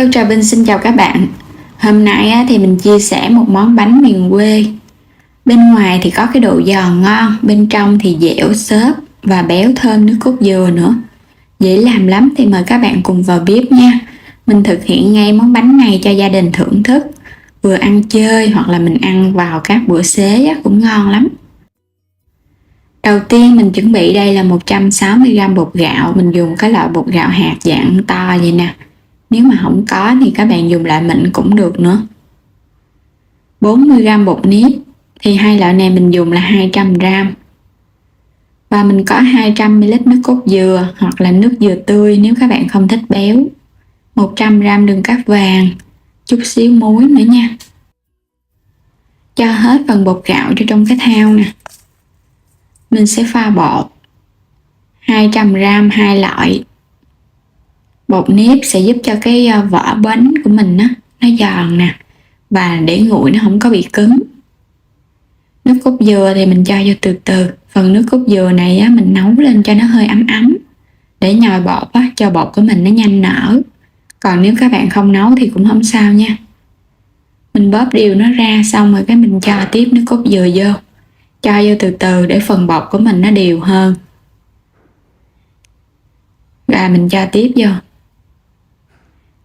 Hello Trà Vinh xin chào các bạn. Hôm nay thì mình chia sẻ một món bánh miền quê. Bên ngoài thì có cái độ giòn ngon, bên trong thì dẻo xốp và béo thơm nước cốt dừa nữa. Dễ làm lắm thì mời các bạn cùng vào bếp nha. Mình thực hiện ngay món bánh này cho gia đình thưởng thức. Vừa ăn chơi hoặc là mình ăn vào các bữa xế cũng ngon lắm. Đầu tiên mình chuẩn bị đây là 160g bột gạo. Mình dùng cái loại bột gạo hạt dạng to vậy nè. Nếu mà không có thì các bạn dùng loại mịn cũng được nữa. 40g bột nếp, thì hai loại này mình dùng là 200g. Và mình có 200ml nước cốt dừa hoặc là nước dừa tươi nếu các bạn không thích béo. 100g đường cát vàng, chút xíu muối nữa nha. Cho hết phần bột gạo trong cái thao nè. Mình sẽ pha bột 200g hai loại. Bột nếp sẽ giúp cho cái vỏ bánh của mình nó giòn nè, và để nguội nó không có bị cứng. Nước cốt dừa thì mình cho vô từ từ. Phần nước cốt dừa này mình nấu lên cho nó hơi ấm ấm để nhồi bột cho bột của mình nó nhanh nở. Còn nếu các bạn không nấu thì cũng không sao nha. Mình bóp đều nó ra, xong rồi cái mình cho tiếp nước cốt dừa vô. Cho vô từ từ để phần bột của mình nó đều hơn. Rồi mình cho tiếp vô.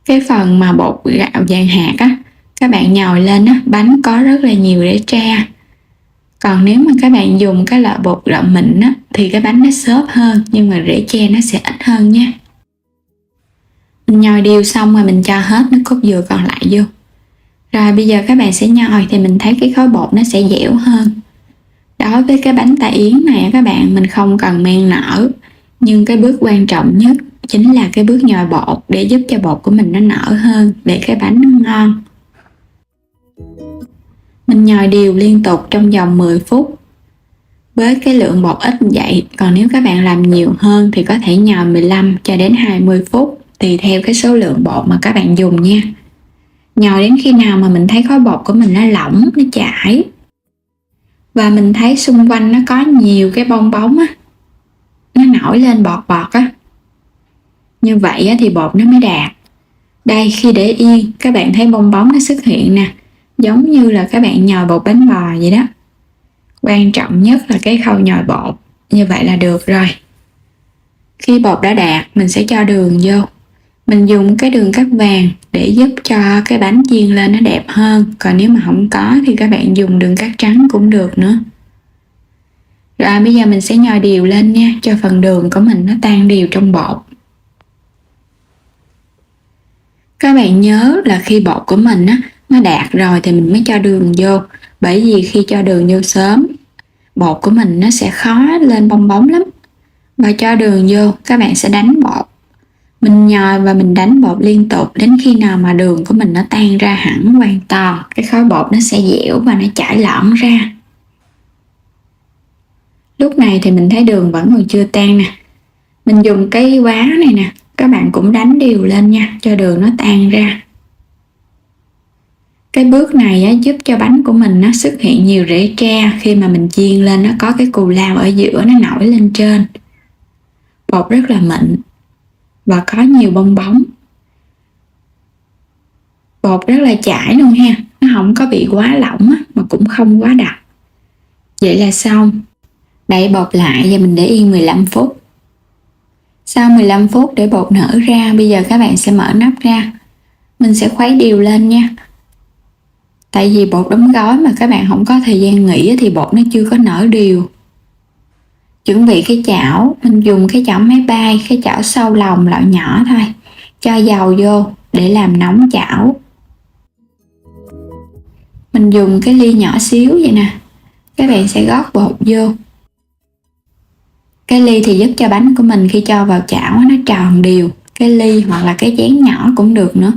Cái phần mà bột gạo vàng hạt các bạn nhồi lên bánh có rất là nhiều để tra. Còn nếu mà các bạn dùng cái loại bột gạo mịn thì cái bánh nó xốp hơn, nhưng mà rễ tre nó sẽ ít hơn nha. Mình nhồi đều xong rồi mình cho hết nước cốt dừa còn lại vô. Rồi bây giờ các bạn sẽ nhồi thì mình thấy cái khối bột nó sẽ dẻo hơn. Đối với cái bánh tai yến này các bạn, mình không cần men nở, nhưng cái bước quan trọng nhất chính là cái bước nhồi bột để giúp cho bột của mình nó nở hơn, để cái bánh nó ngon. Mình nhồi đều liên tục trong vòng 10 phút với cái lượng bột ít vậy. Còn nếu các bạn làm nhiều hơn thì có thể nhồi 15 cho đến 20 phút tùy theo cái số lượng bột mà các bạn dùng nha. Nhồi đến khi nào mà mình thấy khối bột của mình nó lỏng, nó chảy và mình thấy xung quanh nó có nhiều cái bong bóng nó nổi lên bọt bọt như vậy thì bột nó mới đạt. Đây, khi để yên các bạn thấy bong bóng nó xuất hiện nè, giống như là các bạn nhồi bột bánh bò vậy đó. Quan trọng nhất là cái khâu nhồi bột. Như vậy là được rồi. Khi bột đã đạt, mình sẽ cho đường vô. Mình dùng cái đường cát vàng để giúp cho cái bánh chiên lên nó đẹp hơn. Còn nếu mà không có thì các bạn dùng đường cát trắng cũng được nữa. Rồi bây giờ mình sẽ nhồi đều lên nha, cho phần đường của mình nó tan đều trong bột. Các bạn nhớ là khi bột của mình nó đạt rồi thì mình mới cho đường vô. Bởi vì khi cho đường vô sớm, bột của mình nó sẽ khó lên bong bóng lắm. Và cho đường vô, các bạn sẽ đánh bột. Mình nhồi và mình đánh bột liên tục đến khi nào mà đường của mình nó tan ra hẳn hoàn toàn. Cái khối bột nó sẽ dẻo và nó chảy lõm ra. Lúc này thì mình thấy đường vẫn còn chưa tan nè. Mình dùng cái vá này nè, các bạn cũng đánh đều lên nha, cho đường nó tan ra. Cái bước này giúp cho bánh của mình nó xuất hiện nhiều rễ tre. Khi mà mình chiên lên nó có cái cù lao ở giữa nó nổi lên trên. Bột rất là mịn và có nhiều bong bóng. Bột rất là chảy luôn ha, nó không có bị quá lỏng mà cũng không quá đặc. Vậy là xong. Đậy bột lại và mình để yên 15 phút. Sau 15 phút để bột nở ra, bây giờ các bạn sẽ mở nắp ra. Mình sẽ khuấy đều lên nha. Tại vì bột đóng gói mà các bạn không có thời gian nghỉ thì bột nó chưa có nở đều. Chuẩn bị cái chảo, mình dùng cái chảo máy bay, cái chảo sâu lòng loại nhỏ thôi. Cho dầu vô để làm nóng chảo. Mình dùng cái ly nhỏ xíu vậy nè. Các bạn sẽ gót bột vô. Cái ly thì giúp cho bánh của mình khi cho vào chảo nó tròn đều. Cái ly hoặc là cái chén nhỏ cũng được nữa.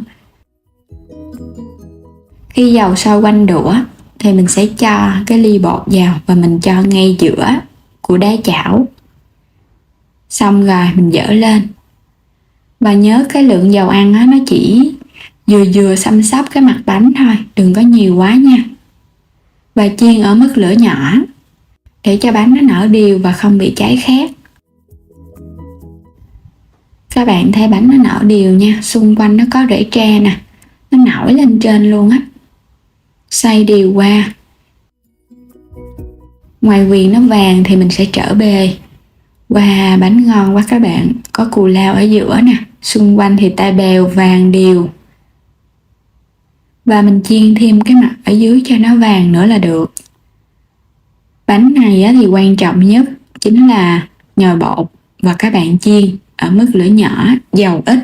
Khi dầu sôi quanh đũa thì mình sẽ cho cái ly bột vào và mình cho ngay giữa của đáy chảo. Xong rồi mình dỡ lên. Và nhớ cái lượng dầu ăn nó chỉ vừa xăm xắp cái mặt bánh thôi, đừng có nhiều quá nha. Và chiên ở mức lửa nhỏ để cho bánh nó nở đều và không bị cháy khét. Các bạn thấy bánh nó nở đều nha, xung quanh nó có rễ tre nè, nó nổi lên trên luôn á. Xoay đều qua. Ngoài viền nó vàng thì mình sẽ trở bề. Wow, bánh ngon quá các bạn, có cù lao ở giữa nè, xung quanh thì tay bèo vàng đều. Và mình chiên thêm cái mặt ở dưới cho nó vàng nữa là được. Bánh này thì quan trọng nhất chính là nhồi bột và các bạn chiên ở mức lửa nhỏ, dầu ít.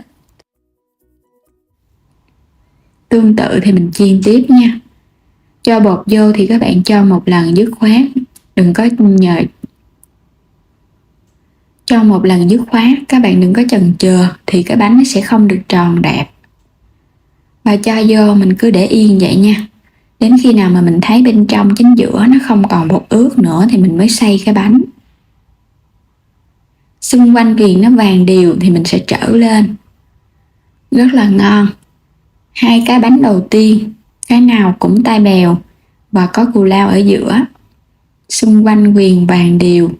Tương tự thì mình chiên tiếp nha. Cho bột vô thì các bạn cho một lần dứt khoát, đừng có cho một lần dứt khoát, các bạn đừng có chần chừ thì cái bánh nó sẽ không được tròn đẹp. Và cho vô mình cứ để yên vậy nha. Đến khi nào mà mình thấy bên trong chính giữa nó không còn bột ướt nữa thì mình mới xay cái bánh. Xung quanh viền nó vàng đều thì mình sẽ trở lên. Rất là ngon. Hai cái bánh đầu tiên, cái nào cũng tai bèo và có cù lao ở giữa. Xung quanh viền vàng đều.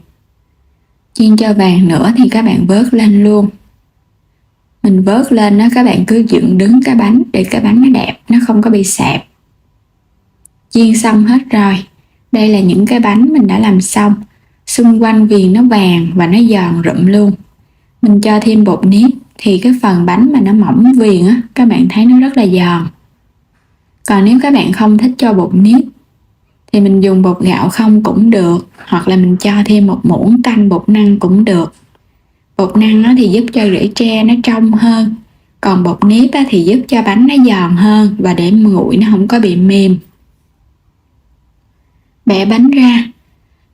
Chiên cho vàng nữa thì các bạn vớt lên luôn. Mình vớt lên đó, các bạn cứ dựng đứng cái bánh để cái bánh nó đẹp, nó không có bị sẹp. Chiên xong hết rồi. Đây là những cái bánh mình đã làm xong. Xung quanh viền nó vàng và nó giòn rụm luôn. Mình cho thêm bột nếp thì cái phần bánh mà nó mỏng viền á, các bạn thấy nó rất là giòn. Còn nếu các bạn không thích cho bột nếp thì mình dùng bột gạo không cũng được, hoặc là mình cho thêm một muỗng canh bột năng cũng được. Bột năng thì giúp cho rễ tre nó trong hơn, còn bột nếp thì giúp cho bánh nó giòn hơn và để nguội nó không có bị mềm. Bẻ bánh ra,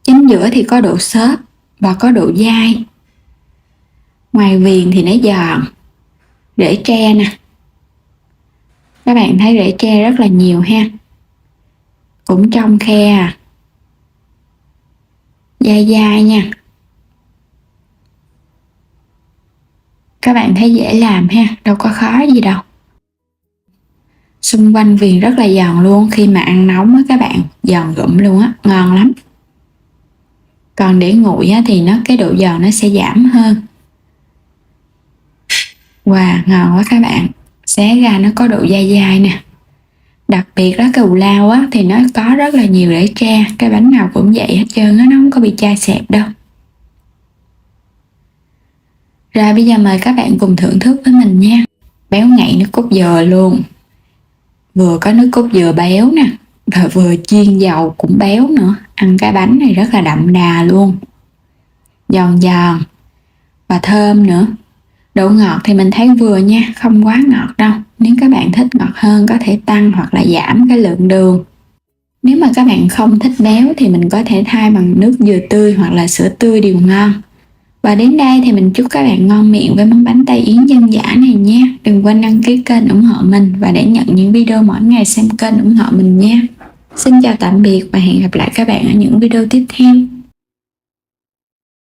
chính giữa thì có độ xốp và có độ dai. Ngoài viền thì nó giòn. Rễ tre nè, các bạn thấy rễ tre rất là nhiều ha, cũng trong khe à. Dai dai nha. Các bạn thấy dễ làm ha, đâu có khó gì đâu. Xung quanh viền rất là giòn luôn, khi mà ăn nóng á các bạn, giòn rụm luôn á, ngon lắm. Còn để nguội á thì cái độ giòn nó sẽ giảm hơn. Wow, ngon quá các bạn. Xé ra nó có độ dai dai nè. Đặc biệt đó cù lao á thì nó có rất là nhiều rễ tre, cái bánh nào cũng vậy hết trơn á, nó không có bị chai xẹp đâu. Rồi bây giờ mời các bạn cùng thưởng thức với mình nha. Béo ngậy nước cốt dừa luôn. Vừa có nước cốt dừa béo nè, và vừa chiên dầu cũng béo nữa. Ăn cái bánh này rất là đậm đà luôn. Giòn giòn và thơm nữa. Độ ngọt thì mình thấy vừa nha, không quá ngọt đâu. Nếu các bạn thích ngọt hơn có thể tăng hoặc là giảm cái lượng đường. Nếu mà các bạn không thích béo thì mình có thể thay bằng nước dừa tươi hoặc là sữa tươi đều ngon. Và đến đây thì mình chúc các bạn ngon miệng với món bánh Tây Yến dân dã này nha. Đừng quên đăng ký kênh ủng hộ mình và để nhận những video mỗi ngày xem kênh ủng hộ mình nha. Xin chào tạm biệt và hẹn gặp lại các bạn ở những video tiếp theo.